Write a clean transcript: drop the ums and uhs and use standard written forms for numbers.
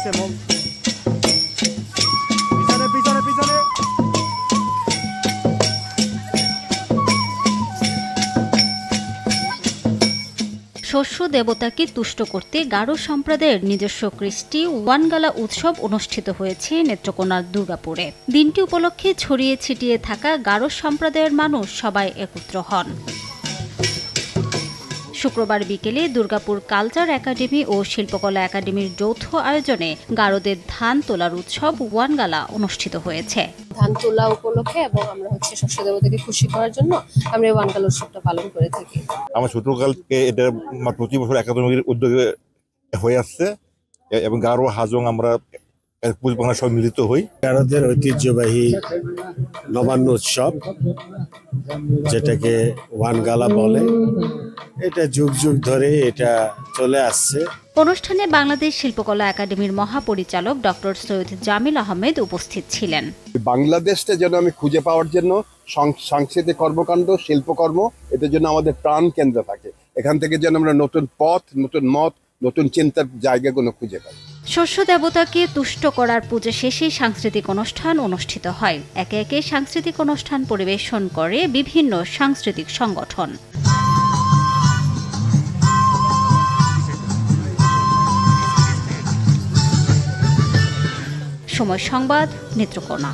আসছে পিছনে পিছনে পিছনে। শস্য দেবতাকে তুষ্ট করতে গারো সম্প্রদায়ের নিজস্ব কৃষ্টি ওয়ানগালা উৎসব অনুষ্ঠিত হয়েছে নেত্রকোনার দুর্গাপুরে। দিনটি উপলক্ষে ছড়িয়ে ছিটিয়ে থাকা গারো সম্প্রদায়ের মানুষ সবাই একত্র হন। শুক্রবার বিকেলে দুর্গাপুর কালচার একাডেমি ও শিল্পকলা একাডেমির যৌথ আয়োজনে গারোদের ধান তোলার উৎসব ওয়ানগালা অনুষ্ঠিত হয়েছে। ধান তোলা উপলক্ষে এবং আমরা শস্য দেবতাকে খুশি করার জন্য আমরা এই ওয়ানগালা উৎসবটা পালন করে থাকি। আমার ছোটকালকে এটা প্রতি বছর একাডেমির উদ্যোগে হয়ে আসছে এবং গারো হাজং আমরা সব মিলিত হই। গারোদের ঐতিহ্যবাহী নবান্ন উৎসব যেটাকে ওয়ানগালা বলে, এটা যুগ যুগ ধরে এটা চলে আসছে। অনুষ্ঠানে বাংলাদেশ শিল্পকলা একাডেমির মহাপরিচালক ডক্টর সৈয়দ জামিল আহমেদ উপস্থিত ছিলেন। বাংলাদেশটা যেন আমি খুঁজে পাওয়ার জন্য সাংস্কৃতিক কর্মকাণ্ড, শিল্পকর্ম, এটার জন্য আমাদের প্রাণ কেন্দ্র থাকে। এখান থেকে যেন আমরা নতুন পথ, নতুন মত, নতুন চিন্তার জায়গাগুলো খুঁজে পাই। শস্য দেবতাকে তুষ্ট করার পুজো শেষে সাংস্কৃতিক অনুষ্ঠান অনুষ্ঠিত হয়। একে একে সাংস্কৃতিক অনুষ্ঠান পরিবেশন করে বিভিন্ন সাংস্কৃতিক সংগঠন। সময় সংবাদ, নেত্রকোনা।